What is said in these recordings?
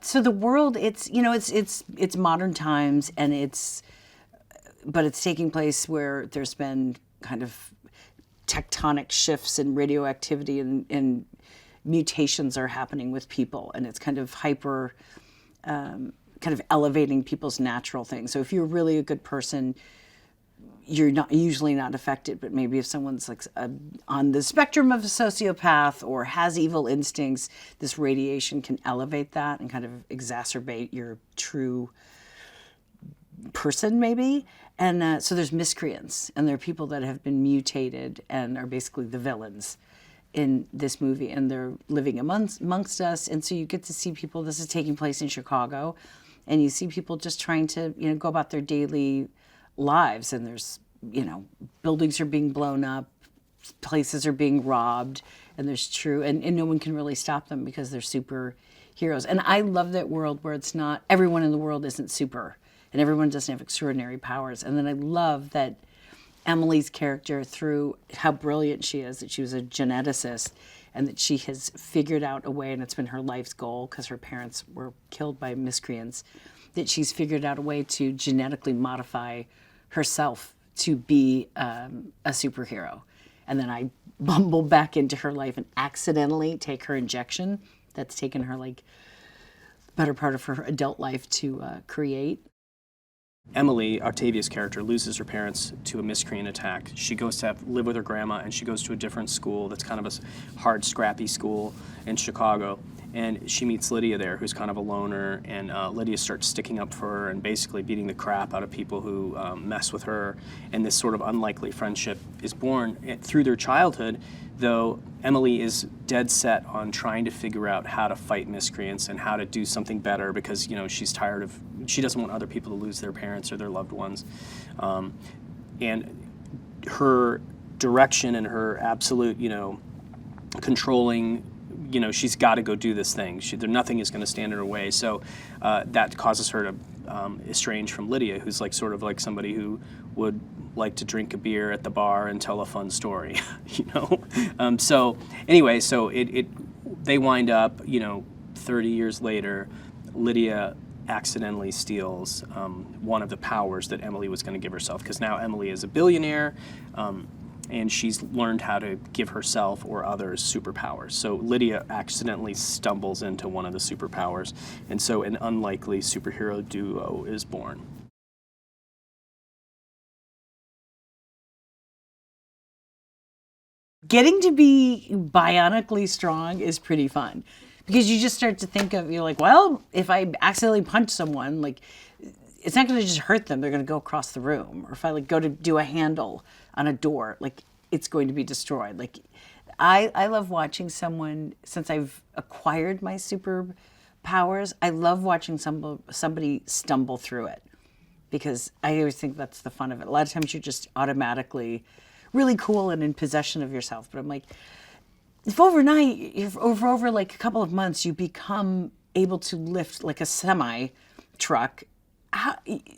So the world, it's, you know, it's modern times, and but it's taking place where there's been kind of tectonic shifts in radioactivity, and mutations are happening with people, and it's kind of kind of elevating people's natural things. So if you're really a good person, you're usually not affected, but maybe if someone's like on the spectrum of a sociopath or has evil instincts, this radiation can elevate that and kind of exacerbate your true person, maybe. And so there's miscreants, and there are people that have been mutated and are basically the villains in this movie, and they're living amongst us. And so you get to see people, this is taking place in Chicago, and you see people just trying to, you know, go about their daily lives, and there's, you know, buildings are being blown up, places are being robbed, and there's and no one can really stop them because they're superheroes. And I love that world where it's not, everyone in the world isn't super, and everyone doesn't have extraordinary powers. And then I love that Emily's character, through how brilliant she is, that she was a geneticist, and that she has figured out a way, and it's been her life's goal because her parents were killed by miscreants, that she's figured out a way to genetically modify herself to be a superhero. And then I bumble back into her life and accidentally take her injection that's taken her like better part of her adult life to create. Emily, Octavia's character, loses her parents to a miscreant attack. She goes to live with her grandma, and she goes to a different school that's kind of a hard, scrappy school in Chicago. And she meets Lydia there, who's kind of a loner, and Lydia starts sticking up for her and basically beating the crap out of people who mess with her. And this sort of unlikely friendship is born through their childhood, though Emily is dead set on trying to figure out how to fight miscreants and how to do something better, because, you know, she's tired of, she doesn't want other people to lose their parents or their loved ones. And her direction and her absolute, you know, controlling, you know, she's got to go do this thing. Nothing is going to stand in her way. So that causes her to estrange from Lydia, who's like sort of like somebody who would like to drink a beer at the bar and tell a fun story, you know. So anyway, so they wind up, you know, 30 years later, Lydia accidentally steals one of the powers that Emily was going to give herself, because now Emily is a billionaire. And she's learned how to give herself or others superpowers. So Lydia accidentally stumbles into one of the superpowers, and so an unlikely superhero duo is born. Getting to be bionically strong is pretty fun, because you just start to think of, you're like, well, if I accidentally punch someone, like, it's not going to just hurt them, they're going to go across the room. Or if I like go to do a handle on a door, like, it's going to be destroyed. Like, I love watching someone, since I've acquired my superpowers, I love watching somebody stumble through it, because I always think that's the fun of it. A lot of times you're just automatically really cool and in possession of yourself, but I'm like, if overnight, if over like a couple of months, you become able to lift like a semi truck,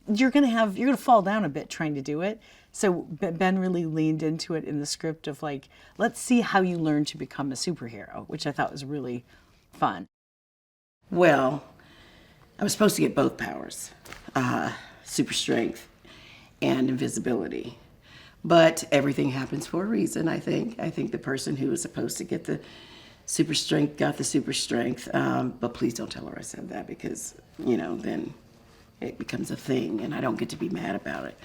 you're gonna fall down a bit trying to do it. So Ben really leaned into it in the script of like, let's see how you learn to become a superhero, which I thought was really fun. Well, I was supposed to get both powers, super strength and invisibility. But everything happens for a reason, I think. I think the person who was supposed to get the super strength got the super strength. But please don't tell her I said that, because, you know, then it becomes a thing and I don't get to be mad about it.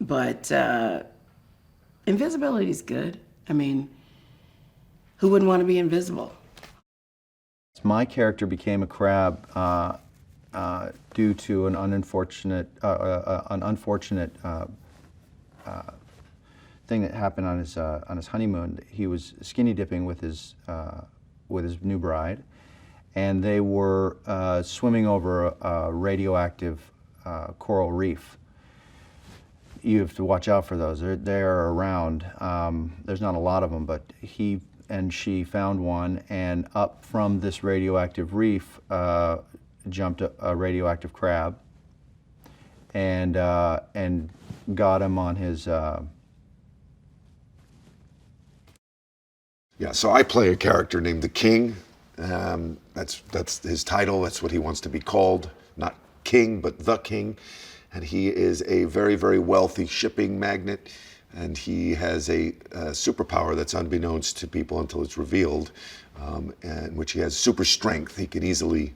But invisibility is good. I mean, who wouldn't want to be invisible? My character became a crab due to an unfortunate thing that happened on his honeymoon. He was skinny dipping with his new bride, and they were swimming over a radioactive coral reef. You have to watch out for those. They're around. There's not a lot of them, but he and she found one, and up from this radioactive reef jumped a radioactive crab, and got him on his. Yeah, so I play a character named the King, That's his title. That's what he wants to be called. Not king, but the king. And he is a very, very wealthy shipping magnate. And he has a superpower that's unbeknownst to people until it's revealed, in which he has super strength. He can easily,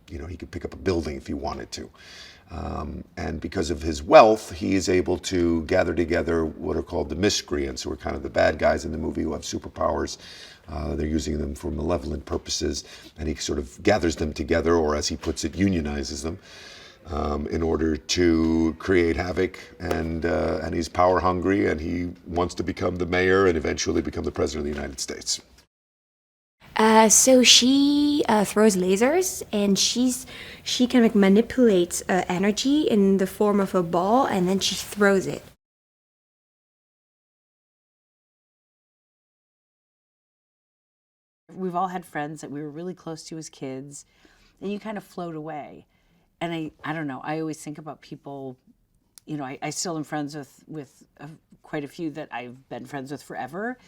he could pick up a building if he wanted to. And because of his wealth, he is able to gather together what are called the miscreants, who are kind of the bad guys in the movie who have superpowers. They're using them for malevolent purposes, and he sort of gathers them together, or as he puts it, unionizes them, in order to create havoc. And he's power hungry, and he wants to become the mayor and eventually become the president of the United States. So she throws lasers, and she kind of manipulates energy in the form of a ball, and then she throws it. We've all had friends that we were really close to as kids, and you kind of float away. And I don't know, I always think about people, I still am friends with quite a few that I've been friends with forever.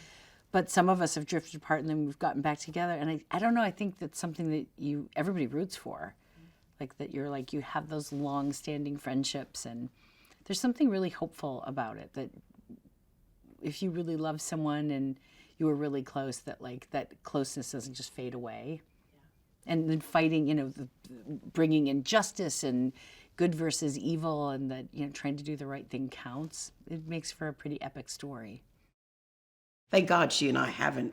But some of us have drifted apart and then we've gotten back together. And I don't know, I think that's something that everybody roots for. Like that you have those long-standing friendships, and there's something really hopeful about it, that if you really love someone and you were really close, that that closeness doesn't just fade away. Yeah. And then fighting, bringing in justice and good versus evil, and that, trying to do the right thing counts. It makes for a pretty epic story. Thank God she and I haven't,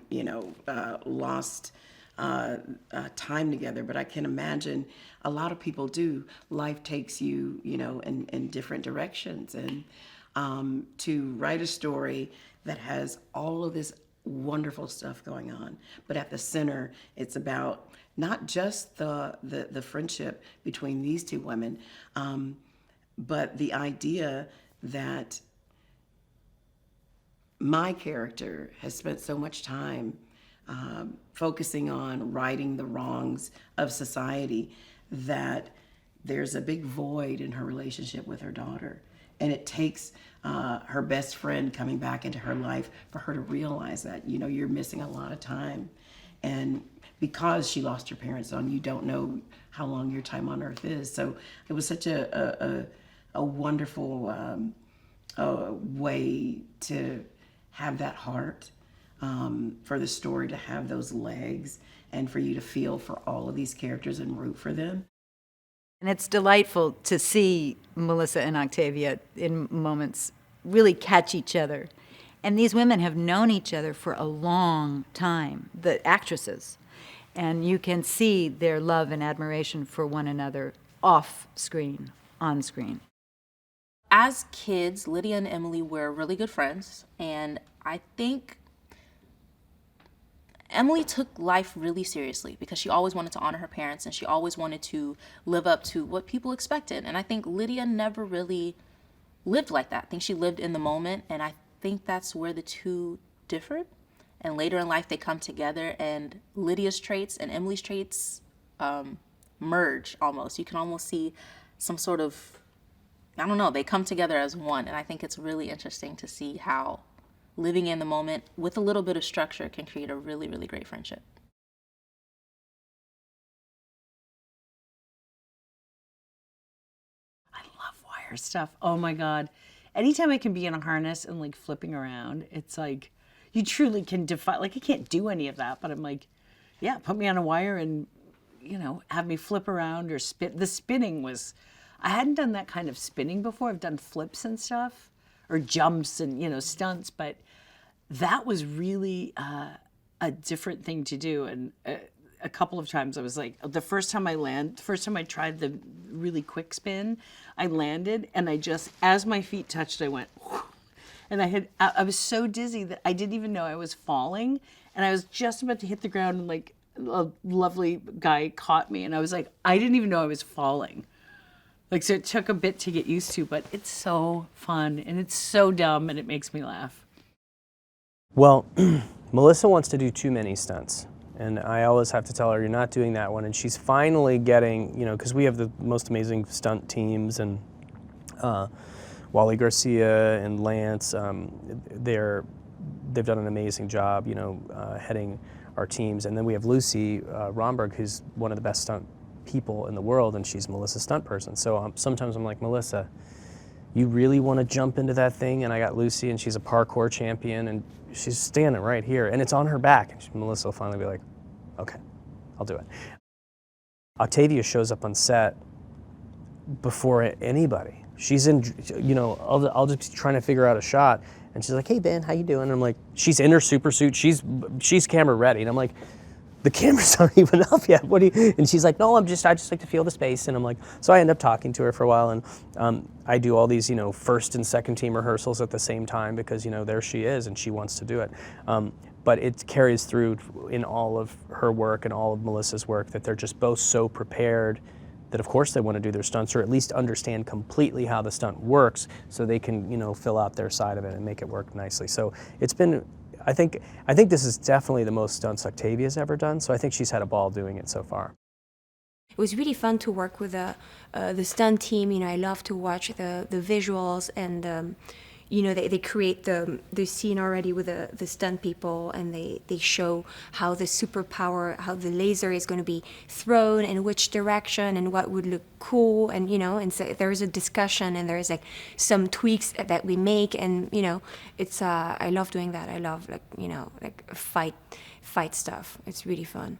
lost time together, but I can imagine a lot of people do. Life takes you, in different directions. And to write a story that has all of this wonderful stuff going on, but at the center, it's about not just the friendship between these two women, but the idea that my character has spent so much time focusing on righting the wrongs of society that there's a big void in her relationship with her daughter. And it takes her best friend coming back into her life for her to realize that, you're missing a lot of time. And because she lost her parents on, you don't know how long your time on earth is. So it was such a wonderful way to have that heart, for the story to have those legs, and for you to feel for all of these characters and root for them. And it's delightful to see Melissa and Octavia in moments really catch each other. And these women have known each other for a long time, the actresses. And you can see their love and admiration for one another off screen, on screen. As kids, Lydia and Emily were really good friends, and I think Emily took life really seriously because she always wanted to honor her parents, and she always wanted to live up to what people expected. And I think Lydia never really lived like that. I think she lived in the moment, and I think that's where the two differed. And later in life, they come together, and Lydia's traits and Emily's traits merge almost. You can almost see some sort of, they come together as one. And I think it's really interesting to see how living in the moment with a little bit of structure can create a really, really great friendship. I love wire stuff. Oh my God. Anytime I can be in a harness and flipping around, it's like, you truly can defy, I can't do any of that, but I'm like, yeah, put me on a wire and, have me flip around or spin. The spinning was, I hadn't done that kind of spinning before. I've done flips and stuff, or jumps and, stunts, but that was really a different thing to do. And a couple of times I was like, the first time I tried the really quick spin, I landed and I just, as my feet touched, I went, whew, and I was so dizzy that I didn't even know I was falling. And I was just about to hit the ground, and a lovely guy caught me, and I was like, I didn't even know I was falling. So it took a bit to get used to, but it's so fun, and it's so dumb, and it makes me laugh. Well, Melissa wants to do too many stunts. And I always have to tell her, you're not doing that one. And she's finally getting, because we have the most amazing stunt teams, and Wally Garcia and Lance, they've done an amazing job, heading our teams. And then we have Lucy Romberg, who's one of the best stunt people in the world, and she's Melissa's stunt person. So sometimes I'm like, Melissa, you really want to jump into that thing? And I got Lucy, and she's a parkour champion, and she's standing right here, and it's on her back. And Melissa will finally be like, okay, I'll do it. Octavia shows up on set before anybody. She's in, you know, I'll just be trying to figure out a shot, and she's like, hey Ben, how you doing? And I'm like, she's in her super suit, she's camera ready, and I'm like, the cameras aren't even up yet, what do you, and she's like, no, I just like to feel the space, and I'm like, so I end up talking to her for a while, and I do all these, you know, first and second team rehearsals at the same time, because, you know, there she is, and she wants to do it. But it carries through in all of her work and all of Melissa's work that they're just both so prepared that of course they want to do their stunts, or at least understand completely how the stunt works, so they can, you know, fill out their side of it and make it work nicely. So it's been, I think this is definitely the most stunts Octavia's ever done, so I think she's had a ball doing it so far. It was really fun to work with the stunt team. You know, I love to watch the visuals, and you know, they create the scene already with the stunt people, and they show how the superpower, how the laser is going to be thrown in which direction and what would look cool, and you know, and so there is a discussion, and there is like some tweaks that we make, and you know, it's I love doing that. I love, like, you know, like fight stuff. It's really fun.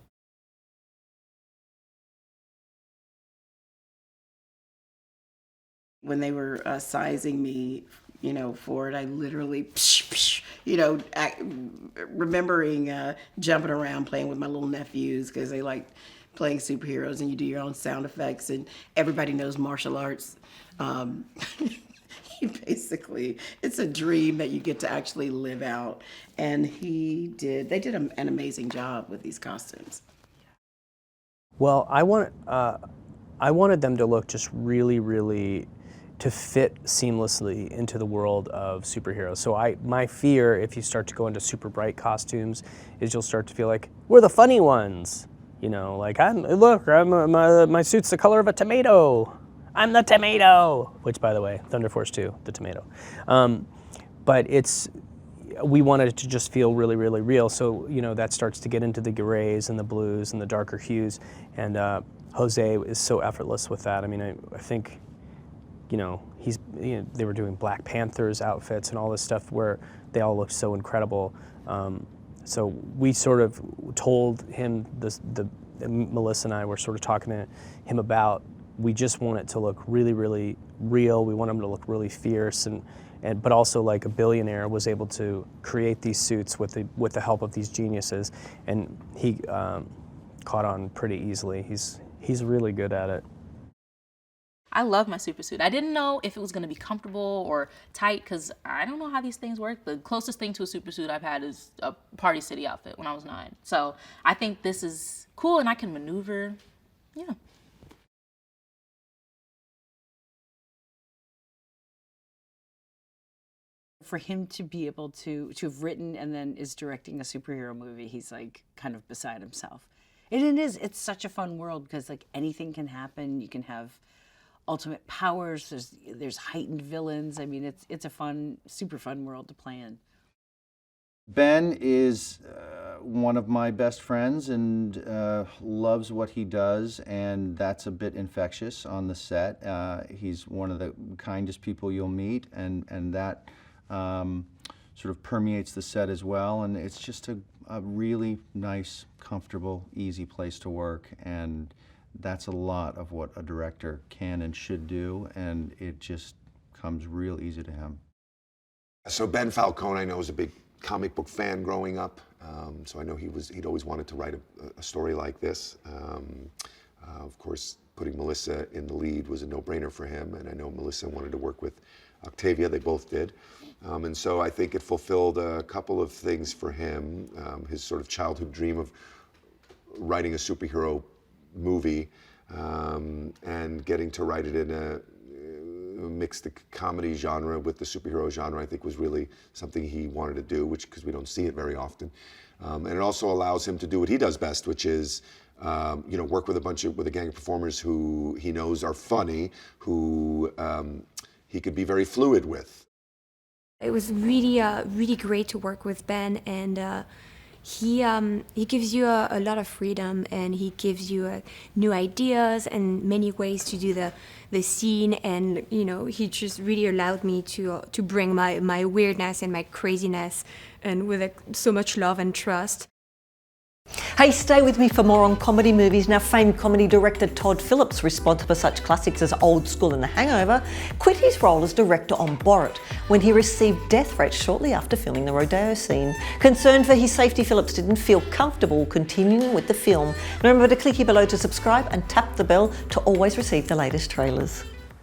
When they were sizing me, you know, for it, I literally, you know, remembering jumping around playing with my little nephews, because they like playing superheroes, and you do your own sound effects, and everybody knows martial arts. Basically, it's a dream that you get to actually live out, and they did an amazing job with these costumes. Well, I wanted them to look just really, really to fit seamlessly into the world of superheroes. So my fear, if you start to go into super bright costumes, is you'll start to feel like, we're the funny ones. You know, like, my suit's the color of a tomato. I'm the tomato, which, by the way, Thunder Force 2, the tomato. But we wanted it to just feel really, really real. So, you know, that starts to get into the grays and the blues and the darker hues. And Jose is so effortless with that. I mean, I think, you know, they were doing Black Panther's outfits and all this stuff where they all looked so incredible. So we sort of told him, Melissa and I were sort of talking to him about, we just want it to look really, really real. We want him to look really fierce, but also like a billionaire was able to create these suits with the help of these geniuses, and he caught on pretty easily. He's really good at it. I love my super suit. I didn't know if it was going to be comfortable or tight, because I don't know how these things work. The closest thing to a super suit I've had is a Party City outfit when I was 9. So I think this is cool, and I can maneuver. Yeah. For him to be able to have written and then is directing a superhero movie, he's like kind of beside himself. And it's such a fun world, because like anything can happen. You can have ultimate powers, there's heightened villains. I mean, it's a fun, super fun world to play in. Ben is one of my best friends, and loves what he does, and that's a bit infectious on the set. He's one of the kindest people you'll meet, and that sort of permeates the set as well, and it's just a really nice, comfortable, easy place to work, and that's a lot of what a director can and should do, and it just comes real easy to him. So Ben Falcone, I know, was a big comic book fan growing up, so I know he'd always wanted to write a story like this. Of course, putting Melissa in the lead was a no-brainer for him, and I know Melissa wanted to work with Octavia. They both did. And so I think it fulfilled a couple of things for him. His sort of childhood dream of writing a superhero movie, and getting to write it in a mixed comedy genre with the superhero genre, I think was really something he wanted to do, because we don't see it very often. And it also allows him to do what he does best, which is you know, work with a gang of performers who he knows are funny, who he could be very fluid with. It was really, really great to work with Ben, and he gives you a lot of freedom, and he gives you new ideas and many ways to do the scene. And you know, he just really allowed me to bring my weirdness and my craziness, and with so much love and trust. Hey, stay with me for more on comedy movies. Now, famed comedy director Todd Phillips, responsible for such classics as Old School and The Hangover, quit his role as director on Borat when he received death threats shortly after filming the rodeo scene. Concerned for his safety, Phillips didn't feel comfortable continuing with the film. Remember to click here below to subscribe and tap the bell to always receive the latest trailers.